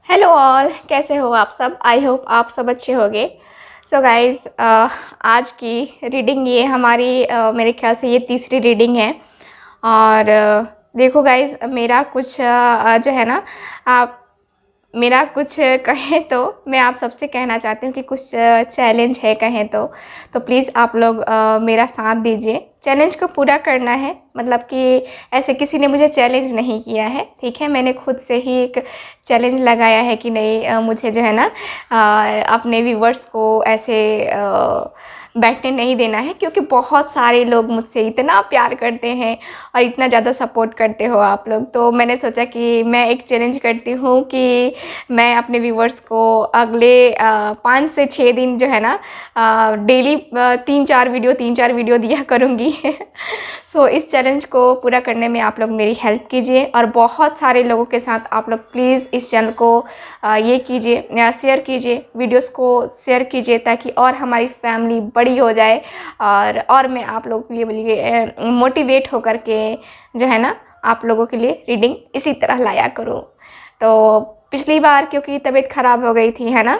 Hello all, कैसे हो आप सब। आई होप आप सब अच्छे होंगे। सो गाइज़, आज की रीडिंग ये हमारी मेरे ख्याल से ये तीसरी रीडिंग है। और देखो गाइज़, मेरा कुछ जो है ना, आप मेरा कुछ कहें तो मैं आप सबसे कहना चाहती हूँ कि कुछ चैलेंज है कहें तो प्लीज़ आप लोग मेरा साथ दीजिए। चैलेंज को पूरा करना है, मतलब कि ऐसे किसी ने मुझे चैलेंज नहीं किया है, ठीक है। मैंने खुद से ही एक चैलेंज लगाया है कि नहीं, मुझे जो है ना अपने व्यूवर्स को ऐसे बैठने नहीं देना है, क्योंकि बहुत सारे लोग मुझसे इतना प्यार करते हैं और इतना ज़्यादा सपोर्ट करते हो आप लोग। तो मैंने सोचा कि मैं एक चैलेंज करती हूँ कि मैं अपने व्यूवर्स को अगले 5 से 6 दिन जो है ना डेली 3-4 वीडियो दिया करूँगी। सो इस चैलेंज को पूरा करने में आप लोग मेरी हेल्प कीजिए और बहुत सारे लोगों के साथ आप लोग प्लीज़ इस चैनल को ये कीजिए, शेयर कीजिए, वीडियोस को शेयर कीजिए, ताकि और हमारी फैमिली बड़ी हो जाए और मैं आप लोगों के लिए मोटिवेट होकर के जो है ना आप लोगों के लिए रीडिंग इसी तरह लाया करूँ। तो पिछली बार क्योंकि तबीयत ख़राब हो गई थी, है ना,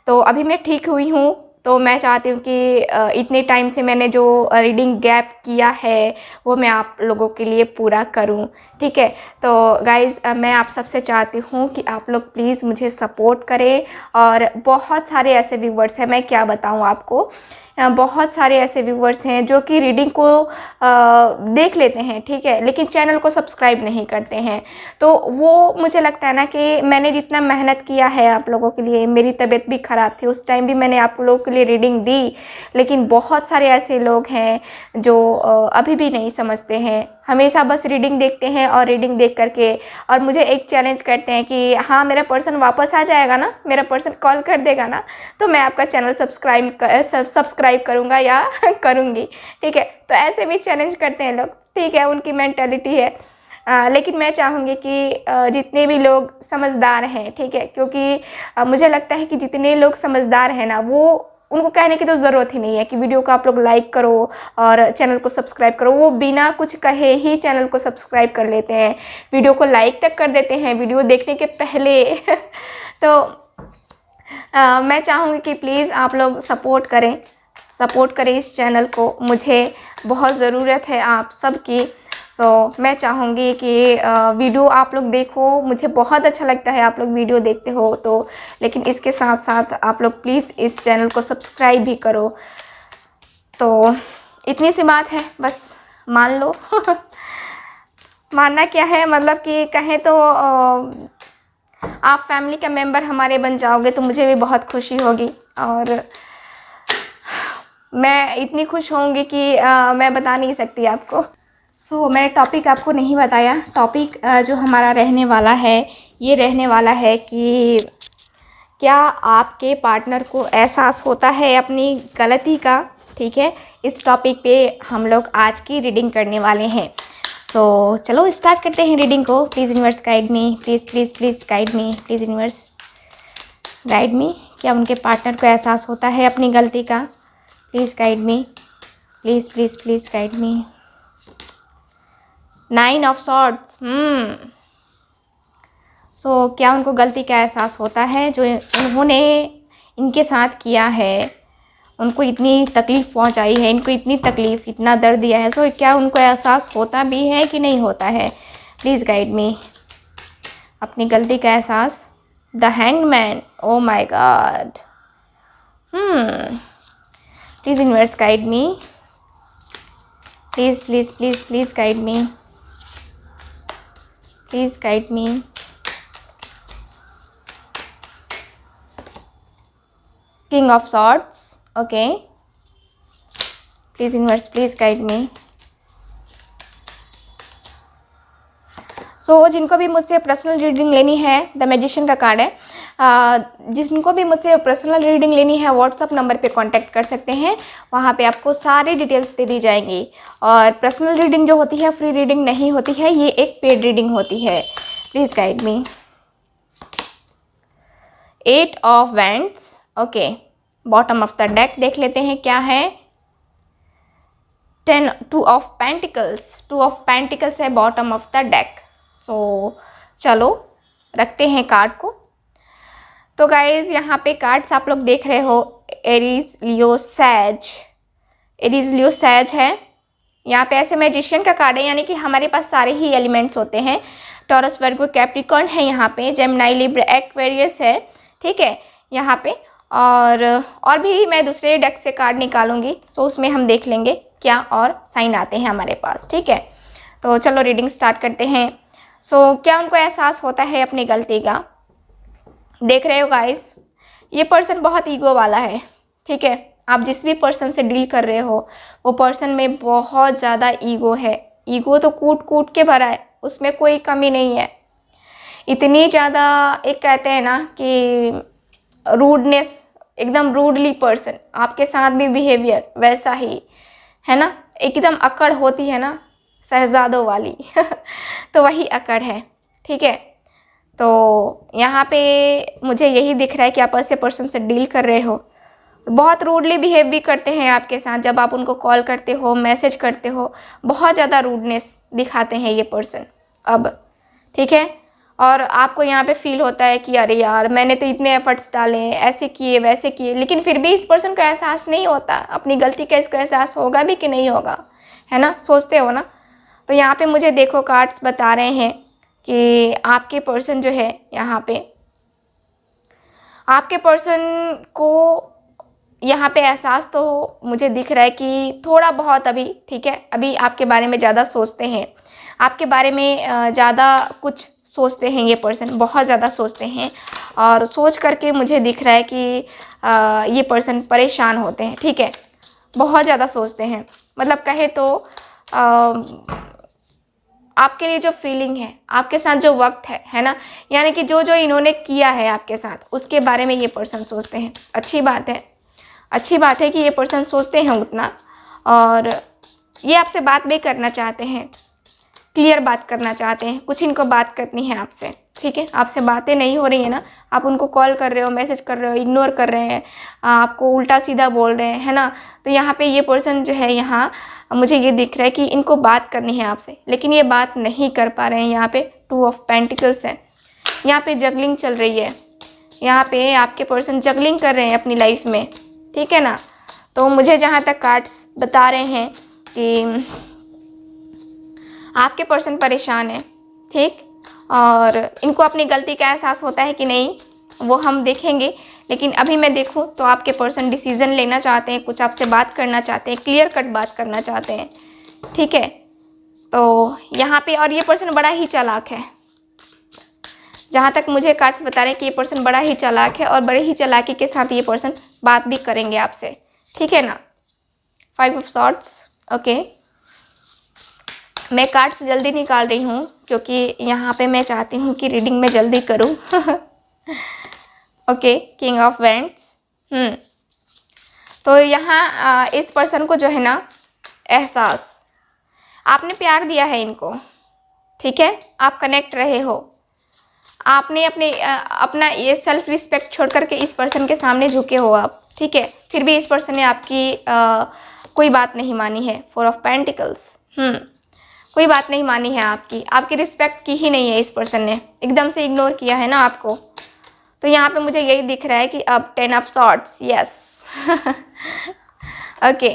तो अभी मैं ठीक हुई हूँ। तो मैं चाहती हूँ कि इतने टाइम से मैंने जो रीडिंग गैप किया है वो मैं आप लोगों के लिए पूरा करूँ, ठीक है। तो गाइज़, मैं आप सबसे चाहती हूँ कि आप लोग प्लीज़ मुझे सपोर्ट करें। और बहुत सारे ऐसे व्यूवर्स हैं, मैं क्या बताऊँ आपको, बहुत सारे ऐसे व्यूवर्स हैं जो कि रीडिंग को देख लेते हैं, ठीक है, लेकिन चैनल को सब्सक्राइब नहीं करते हैं। तो वो मुझे लगता है ना कि मैंने जितना मेहनत किया है आप लोगों के लिए, मेरी तबीयत भी ख़राब थी, उस टाइम भी मैंने आप लोगों के लिए रीडिंग दी, लेकिन बहुत सारे ऐसे लोग हैं जो अभी भी नहीं समझते हैं, हमेशा बस रीडिंग देखते हैं और रीडिंग देख करके और मुझे एक चैलेंज करते हैं कि हाँ मेरा पर्सन वापस आ जाएगा ना, मेरा पर्सन कॉल कर देगा ना, तो मैं आपका चैनल सब्सक्राइब करूँगा या करूँगी, ठीक है। तो ऐसे भी चैलेंज करते हैं लोग, ठीक है, उनकी मेंटालिटी है। लेकिन मैं चाहूँगी कि जितने भी लोग समझदार हैं, ठीक है, क्योंकि मुझे लगता है कि जितने लोग समझदार हैं ना, वो उनको कहने की तो ज़रूरत ही नहीं है कि वीडियो को आप लोग लाइक करो और चैनल को सब्सक्राइब करो। वो बिना कुछ कहे ही चैनल को सब्सक्राइब कर लेते हैं, वीडियो को लाइक तक कर देते हैं वीडियो देखने के पहले। तो मैं चाहूँगी कि प्लीज़ आप लोग सपोर्ट करें इस चैनल को, मुझे बहुत ज़रूरत है आप सबकी। मैं चाहूँगी कि वीडियो आप लोग देखो, मुझे बहुत अच्छा लगता है आप लोग वीडियो देखते हो तो, लेकिन इसके साथ साथ आप लोग प्लीज़ इस चैनल को सब्सक्राइब भी करो। तो इतनी सी बात है, बस मान लो। मानना क्या है, मतलब कि कहें तो आप फैमिली का मेंबर हमारे बन जाओगे तो मुझे भी बहुत खुशी होगी। और मैं इतनी खुश होंगी कि मैं बता नहीं सकती आपको। मैंने टॉपिक आपको नहीं बताया। टॉपिक जो हमारा रहने वाला है, ये रहने वाला है कि क्या आपके पार्टनर को एहसास होता है अपनी गलती का, ठीक है। इस टॉपिक पे हम लोग आज की रीडिंग करने वाले हैं। चलो स्टार्ट करते हैं रीडिंग को। Please universe guide me, please please please guide me, please universe guide me. क्या उनके पार्टनर को एहसास होता है अपनी गलती का? Please guide me, please please please guide me. 9 of swords. क्या उनको गलती का एहसास होता है जो उन्होंने इनके साथ किया है, उनको इतनी तकलीफ़ पहुंचाई है, इनको इतनी तकलीफ़, इतना दर्द दिया है। क्या उनको एहसास होता भी है कि नहीं होता है? प्लीज़ गाइड मी, अपनी गलती का एहसास। The hangman, oh my God. Please universe guide me, please please please please guide me, please guide me. King of swords, okay. Please universe please guide me. जिनको भी मुझसे पर्सनल रीडिंग लेनी है, the magician का card है, जिनको भी मुझसे पर्सनल रीडिंग लेनी है व्हाट्सअप नंबर पे कांटेक्ट कर सकते हैं। वहाँ पे आपको सारी डिटेल्स दे दी जाएंगी। और पर्सनल रीडिंग जो होती है फ्री रीडिंग नहीं होती है, ये एक पेड रीडिंग होती है। Please guide me. 8 of wands, okay. Bottom of the deck देख लेते हैं क्या है। 2 ऑफ पेंटिकल्स, 2 ऑफ पेंटिकल्स है बॉटम ऑफ द डेक। चलो रखते हैं कार्ड को। तो गाइज यहाँ पे कार्ड्स आप लोग देख रहे हो, एरीज लियो सैज, एरीज लियो सैज है। यहाँ पे ऐसे मैजिशियन का कार्ड है, यानी कि हमारे पास सारे ही एलिमेंट्स होते हैं। टॉरस, वर्गो, कैप्रिकॉर्न है यहाँ पे, जेमिनी, लिब्रा, एक्वेरियस है, ठीक है यहाँ पे। और भी मैं दूसरे डेक से कार्ड निकालूंगी, सो उसमें हम देख लेंगे क्या और साइन आते हैं हमारे पास, ठीक है। तो चलो रीडिंग स्टार्ट करते हैं। सो क्या उनको एहसास होता है अपनी गलती का? देख रहे हो गाइस, ये पर्सन बहुत ईगो वाला है, ठीक है। आप जिस भी पर्सन से डील कर रहे हो वो पर्सन में बहुत ज़्यादा ईगो है। ईगो तो कूट कूट के भरा है, उसमें कोई कमी नहीं है। इतनी ज़्यादा, एक कहते हैं ना कि रूडनेस, एकदम रूडली पर्सन, आपके साथ भी बिहेवियर वैसा ही है ना, एकदम अकड़ होती है ना शहजादों वाली तो वही अकड़ है, ठीक है। तो यहाँ पे मुझे यही दिख रहा है कि आप ऐसे पर्सन से डील कर रहे हो, बहुत रूडली बिहेव भी करते हैं आपके साथ। जब आप उनको कॉल करते हो, मैसेज करते हो, बहुत ज़्यादा रूडनेस दिखाते हैं ये पर्सन अब, ठीक है। और आपको यहाँ पे फील होता है कि अरे यार मैंने तो इतने एफर्ट्स डाले, ऐसे किए वैसे किए, लेकिन फिर भी इस पर्सन को एहसास नहीं होता अपनी गलती का। इसको एहसास होगा भी कि नहीं होगा, है ना, सोचते हो ना। तो यहाँ पे मुझे देखो कार्ड्स बता रहे हैं कि आपके पर्सन जो है, यहाँ पे आपके पर्सन को यहाँ पे एहसास तो मुझे दिख रहा है कि थोड़ा बहुत अभी, ठीक है, अभी आपके बारे में ज़्यादा सोचते हैं, आपके बारे में ज़्यादा कुछ सोचते हैं ये पर्सन, बहुत ज़्यादा सोचते हैं। और सोच करके मुझे दिख रहा है कि ये पर्सन परेशान होते हैं, ठीक है, बहुत ज़्यादा सोचते हैं। मतलब कहे तो आपके लिए जो फीलिंग है, आपके साथ जो वक्त है ना, यानी कि जो जो इन्होंने किया है आपके साथ, उसके बारे में ये पर्सन सोचते हैं। अच्छी बात है, अच्छी बात है कि ये पर्सन सोचते हैं उतना। और ये आपसे बात भी करना चाहते हैं, क्लियर बात करना चाहते हैं, कुछ इनको बात करनी है आपसे, ठीक है। आपसे बातें नहीं हो रही है ना, आप उनको कॉल कर रहे हो, मैसेज कर रहे हो, इग्नोर कर रहे हैं, आपको उल्टा सीधा बोल रहे हैं, है ना। तो यहाँ पे ये पर्सन जो है, यहाँ मुझे ये दिख रहा है कि इनको बात करनी है आपसे, लेकिन ये बात नहीं कर पा रहे हैं। यहाँ पे 2 ऑफ पेंटिकल्स है, यहाँ पे जगलिंग चल रही है, यहाँ पे आपके पर्सन जगलिंग कर रहे हैं अपनी लाइफ में, ठीक है ना। तो मुझे जहाँ तक कार्ड्स बता रहे हैं कि आपके पर्सन परेशान है, ठीक, और इनको अपनी गलती का एहसास होता है कि नहीं, वो हम देखेंगे। लेकिन अभी मैं देखूं तो आपके पर्सन डिसीजन लेना चाहते हैं, कुछ आपसे बात करना चाहते हैं, क्लियर कट बात करना चाहते हैं, ठीक है। तो यहाँ पे, और ये पर्सन बड़ा ही चालाक है, जहाँ तक मुझे कार्ड्स बता रहे हैं कि ये पर्सन बड़ा ही चालाक है, और बड़े ही चालाकी के साथ ये पर्सन बात भी करेंगे आपसे, ठीक है ना। 5 ऑफ सॉर्ड्स, ओके। मैं कार्ड्स जल्दी निकाल रही हूँ क्योंकि यहाँ पे मैं चाहती हूँ कि रीडिंग में जल्दी करूँ ओके, किंग ऑफ वैंड्स। तो यहाँ इस पर्सन को जो है ना, एहसास, आपने प्यार दिया है इनको, ठीक है, आप कनेक्ट रहे हो, आपने अपना ये सेल्फ रिस्पेक्ट छोड़ करके इस पर्सन के सामने झुके हो आप, ठीक है। फिर भी इस पर्सन ने आपकी कोई बात नहीं मानी है। 4 ऑफ पेंटिकल्स, कोई बात नहीं मानी है आपकी रिस्पेक्ट की ही नहीं है इस पर्सन ने, एकदम से इग्नोर किया है ना आपको। तो यहाँ पे मुझे यही दिख रहा है कि अब 10 ऑफ सॉर्ड्स, यस ओके।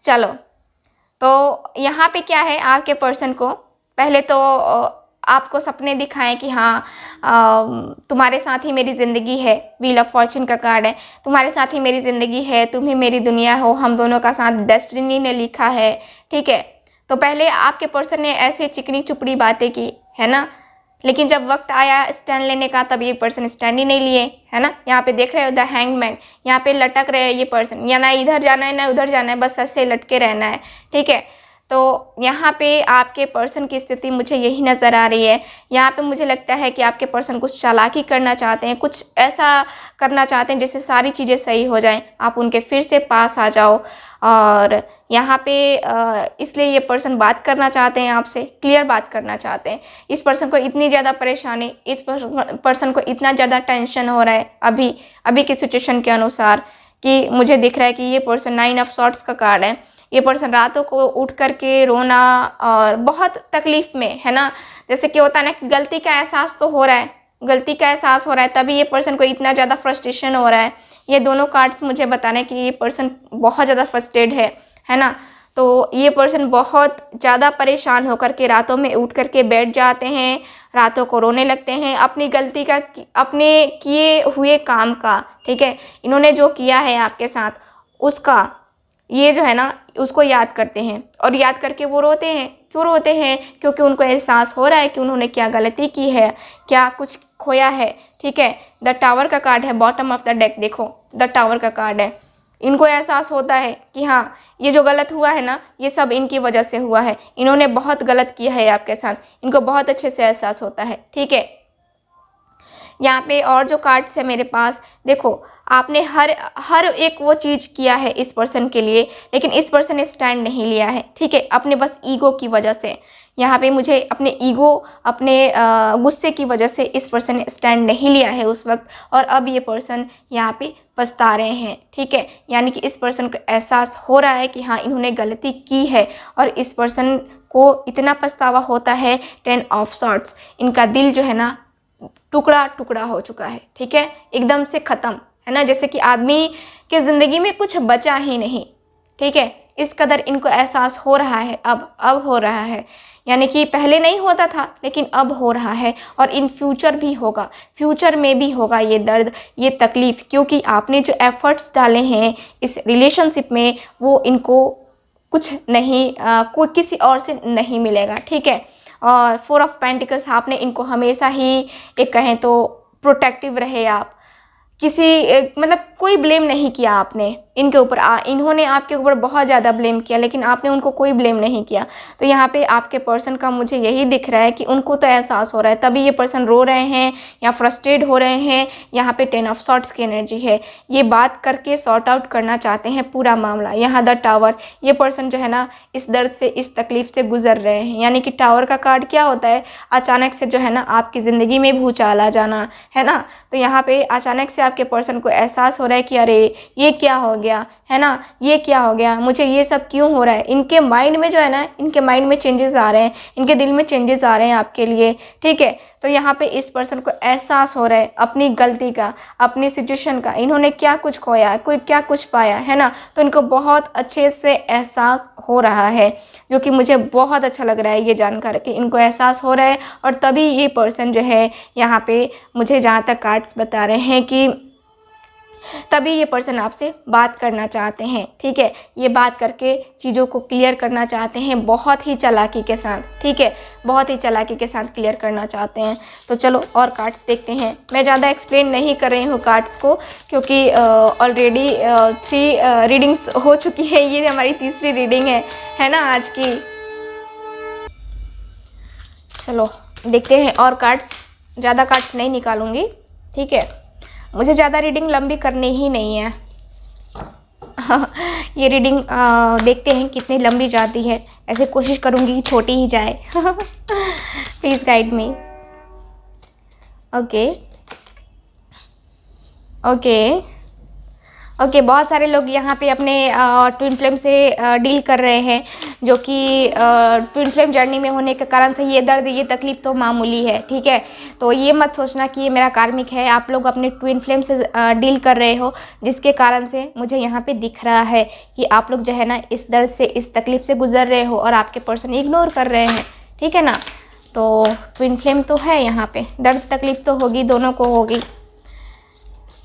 चलो, तो यहाँ पे क्या है, आपके पर्सन को पहले तो आपको सपने दिखाएं कि हाँ तुम्हारे साथ ही मेरी ज़िंदगी है। व्हील ऑफ फॉर्चून का कार्ड है, तुम्हारे साथ ही मेरी ज़िंदगी है, तुम ही मेरी दुनिया हो, हम दोनों का साथ डेस्टिनी ने लिखा है, ठीक है। तो पहले आपके पर्सन ने ऐसे चिकनी चुपड़ी बातें की, है ना, लेकिन जब वक्त आया स्टैंड लेने का, तब ये पर्सन स्टैंड ही नहीं लिए, है ना। यहाँ पे देख रहे हो द हैंगमैन, यहाँ पे लटक रहे हैं ये पर्सन, या ना इधर जाना है ना उधर जाना है, बस ऐसे लटके रहना है, ठीक है। तो यहाँ पे आपके पर्सन की स्थिति मुझे यही नज़र आ रही है। यहाँ पे मुझे लगता है कि आपके पर्सन कुछ चालाकी करना चाहते हैं, कुछ ऐसा करना चाहते हैं जिससे सारी चीज़ें सही हो जाएं, आप उनके फिर से पास आ जाओ। और यहाँ पे इसलिए ये पर्सन बात करना चाहते हैं आपसे, क्लियर बात करना चाहते हैं। इस पर्सन को इतनी ज़्यादा परेशानी, इस पर्सन को इतना ज़्यादा टेंशन हो रहा है अभी की सिचुएशन के अनुसार, कि मुझे दिख रहा है कि ये पर्सन 9 ऑफ सॉर्ड्स का कार्ड है। ये पर्सन रातों को उठ करके रोना और बहुत तकलीफ़ में, है ना। जैसे कि होता है ना, गलती का एहसास तो हो रहा है, गलती का एहसास हो रहा है, तभी ये पर्सन को इतना ज़्यादा फ्रस्ट्रेशन हो रहा है। ये दोनों कार्ड्स मुझे बताने हैं कि ये पर्सन बहुत ज़्यादा फ्रस्ट्रेटेड है ना। तो ये पर्सन बहुत ज़्यादा परेशान होकर के रातों में उठ करके बैठ जाते हैं, रातों को रोने लगते हैं अपनी गलती का, अपने किए हुए काम का, ठीक है, इन्होंने जो किया है आपके साथ उसका, ये जो है ना उसको याद करते हैं और याद करके वो रोते हैं। क्यों रोते हैं? क्योंकि उनको एहसास हो रहा है कि उन्होंने क्या गलती की है, क्या कुछ खोया है, ठीक है। द टावर का कार्ड है बॉटम ऑफ द डेक, देखो द टावर का कार्ड है। इनको एहसास होता है कि हाँ ये जो गलत हुआ है ना ये सब इनकी वजह से हुआ है, इन्होंने बहुत गलत किया है आपके साथ, इनको बहुत अच्छे से एहसास होता है, ठीक है। यहाँ पे और जो कार्ड्स है मेरे पास, देखो आपने हर एक वो चीज़ किया है इस पर्सन के लिए, लेकिन इस पर्सन ने स्टैंड नहीं लिया है, ठीक है, अपने बस ईगो की वजह से। यहाँ पे मुझे अपने ईगो, अपने गुस्से की वजह से इस पर्सन ने स्टैंड नहीं लिया है उस वक्त, और अब ये पर्सन यहाँ पे पछता रहे हैं, ठीक है। यानी कि इस पर्सन को एहसास हो रहा है कि हाँ इन्होंने गलती की है, और इस पर्सन को इतना पछतावा होता है। 10 ऑफ सॉर्ड्स, इनका दिल जो है ना टुकड़ा टुकड़ा हो चुका है, ठीक है, एकदम से ख़त्म, है ना, जैसे कि आदमी के ज़िंदगी में कुछ बचा ही नहीं, ठीक है। इस कदर इनको एहसास हो रहा है, अब हो रहा है, यानी कि पहले नहीं होता था लेकिन अब हो रहा है, और इन फ्यूचर भी होगा, फ्यूचर में भी होगा ये दर्द, ये तकलीफ़, क्योंकि आपने जो एफ़र्ट्स डाले हैं इस रिलेशनशिप में वो इनको कुछ नहीं, कोई किसी और से नहीं मिलेगा, ठीक है। और 4 ऑफ पेंटिकल्स, आपने इनको हमेशा ही एक कहें तो प्रोटेक्टिव रहे आप, किसी मतलब कोई ब्लेम नहीं किया आपने इनके ऊपर, इन्होंने आपके ऊपर बहुत ज़्यादा ब्लेम किया लेकिन आपने उनको कोई ब्लेम नहीं किया। तो यहाँ पे आपके पर्सन का मुझे यही दिख रहा है कि उनको तो एहसास हो रहा है, तभी ये पर्सन रो रहे हैं या फ्रस्ट्रेट हो रहे हैं। यहाँ पे 10 ऑफ सॉर्ड्स की एनर्जी है, ये बात करके सॉर्ट आउट करना चाहते हैं पूरा मामला। यहाँ द टावर, ये पर्सन जो है ना इस दर्द से, इस तकलीफ़ से गुजर रहे हैं, यानी कि टावर का कार्ड क्या होता है, अचानक से जो है ना आपकी ज़िंदगी में भूचाल आ जाना, है ना। तो यहाँ पे अचानक से आपके पर्सन को एहसास हो रहा है कि अरे ये क्या हो गया, है ना, ये क्या हो गया, मुझे ये सब क्यों हो रहा है। इनके माइंड में जो है ना, इनके माइंड में चेंजेस आ रहे हैं, इनके दिल में चेंजेस आ रहे हैं आपके लिए, ठीक है। तो यहाँ पे इस पर्सन को एहसास हो रहा है अपनी गलती का, अपनी सिचुएशन का, इन्होंने क्या कुछ खोया, कोई क्या कुछ पाया, है ना। तो इनको बहुत अच्छे से एहसास हो रहा है, जो कि मुझे बहुत अच्छा लग रहा है ये जानकर कि इनको एहसास हो रहा है। और तभी ये पर्सन जो है यहाँ पे मुझे जहाँ तक कार्ड्स बता रहे हैं कि तभी ये पर्सन आपसे बात करना चाहते हैं, ठीक है। ये बात करके चीज़ों को क्लियर करना चाहते हैं बहुत ही चालाकी के साथ, ठीक है, बहुत ही चालाकी के साथ क्लियर करना चाहते हैं। तो चलो और कार्ड्स देखते हैं। मैं ज़्यादा एक्सप्लेन नहीं कर रही हूँ कार्ड्स को, क्योंकि ऑलरेडी 3 रीडिंग्स हो चुकी है, ये हमारी तीसरी रीडिंग है ना आज की। चलो देखते हैं और कार्ड्स, ज़्यादा कार्ड्स नहीं निकालूंगी, ठीक है, मुझे ज़्यादा रीडिंग लंबी करनी ही नहीं है। ये रीडिंग देखते हैं कितनी लंबी जाती है, ऐसे कोशिश करूँगी कि छोटी ही जाए। Please guide me. Okay okay, बहुत सारे लोग यहाँ पे अपने ट्विन फ्लेम से डील कर रहे हैं, जो कि ट्विन फ्लेम जर्नी में होने के कारण से ये दर्द, ये तकलीफ़ तो मामूली है, ठीक है। तो ये मत सोचना कि ये मेरा कार्मिक है, आप लोग अपने ट्विन फ्लेम से डील कर रहे हो, जिसके कारण से मुझे यहाँ पे दिख रहा है कि आप लोग जो है ना इस दर्द से, इस तकलीफ़ से गुजर रहे हो और आपके पर्सन इग्नोर कर रहे हैं, ठीक है ना। तो ट्विन फ्लेम तो है यहाँ पे, दर्द तकलीफ़ तो होगी, दोनों को होगी।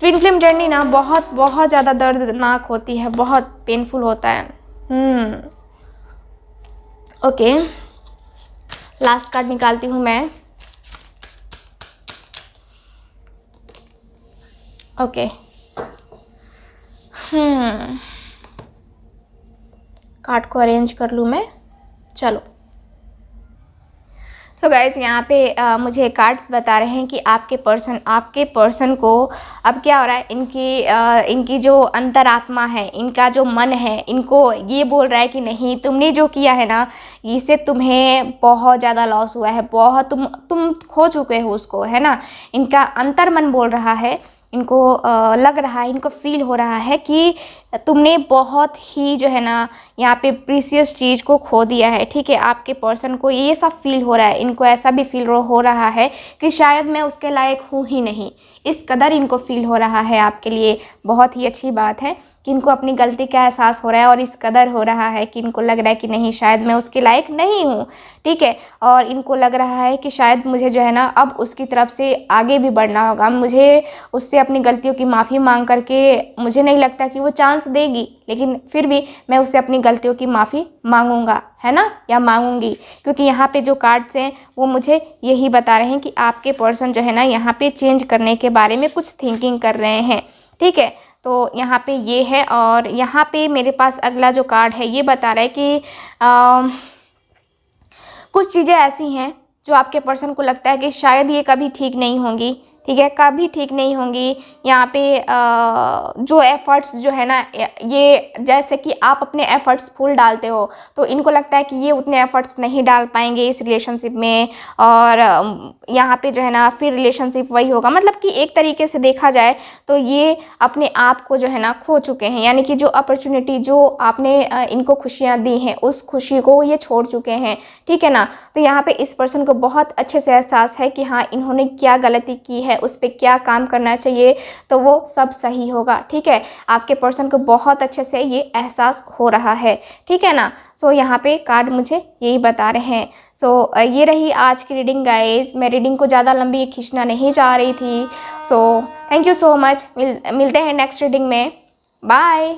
ट्विन फ्लेम जर्नी ना बहुत बहुत ज़्यादा दर्दनाक होती है, बहुत पेनफुल होता है। ओके, लास्ट कार्ड निकालती हूँ मैं। ओके, कार्ड को अरेंज कर लूँ मैं, चलो। सो गाइज़, यहाँ पे मुझे कार्ड्स बता रहे हैं कि आपके पर्सन को अब क्या हो रहा है, इनकी जो अंतरात्मा है, इनका जो मन है, इनको ये बोल रहा है कि नहीं, तुमने जो किया है ना इससे तुम्हें बहुत ज़्यादा लॉस हुआ है, बहुत तुम खो चुके हो उसको, है ना। इनका अंतर मन बोल रहा है इनको लग रहा है, इनको फील हो रहा है कि तुमने बहुत ही जो है ना यहाँ पे प्रीसियस चीज़ को खो दिया है, ठीक है। आपके पर्सन को ये सब फील हो रहा है, इनको ऐसा भी फील हो रहा है कि शायद मैं उसके लायक हूँ ही नहीं, इस कदर इनको फील हो रहा है आपके लिए। बहुत ही अच्छी बात है कि इनको अपनी गलती का एहसास हो रहा है और इस कदर हो रहा है कि इनको लग रहा है कि नहीं, शायद मैं उसके लायक नहीं हूँ, ठीक है। और इनको लग रहा है कि शायद मुझे जो है ना अब उसकी तरफ से आगे भी बढ़ना होगा, मुझे उससे अपनी गलतियों की माफ़ी मांग करके, मुझे नहीं लगता कि वो चांस देगी, लेकिन फिर भी मैं उससे अपनी गलतियों की माफ़ी मांगूंगा, है ना, या मांगूंगी। क्योंकि यहाँ पे जो कार्ड्स हैं वो मुझे यही बता रहे हैं कि आपके पर्सन जो है ना यहाँ पे चेंज करने के बारे में कुछ थिंकिंग कर रहे हैं, ठीक है। तो यहाँ पे ये है। और यहाँ पे मेरे पास अगला जो कार्ड है ये बता रहा है कि कुछ चीज़ें ऐसी हैं जो आपके पर्सन को लगता है कि शायद ये कभी ठीक नहीं होंगी, ठीक है, कभी ठीक नहीं होंगी। यहाँ पे जो एफ़र्ट्स जो है ना, ये जैसे कि आप अपने एफ़र्ट्स फुल डालते हो, तो इनको लगता है कि ये उतने एफ़र्ट्स नहीं डाल पाएंगे इस रिलेशनशिप में, और यहाँ पे जो है ना फिर रिलेशनशिप वही होगा। मतलब कि एक तरीके से देखा जाए तो ये अपने आप को जो है ना खो चुके हैं, यानी कि जो अपॉर्चुनिटी जो आपने इनको खुशियाँ दी हैं उस खुशी को ये छोड़ चुके हैं, ठीक है ना। तो यहाँ पे इस पर्सन को बहुत अच्छे से एहसास है कि हाँ इन्होंने क्या गलती की है, उस पर क्या काम करना चाहिए, तो वो सब सही होगा, ठीक है। आपके पर्सन को बहुत अच्छे से ये एहसास हो रहा है, ठीक है ना। सो यहाँ पे कार्ड मुझे यही बता रहे हैं। सो ये रही आज की रीडिंग गाइस। मैं रीडिंग को ज़्यादा लंबी खींचना नहीं चाह रही थी। So thank you so much. मिलते हैं नेक्स्ट रीडिंग में। बाय।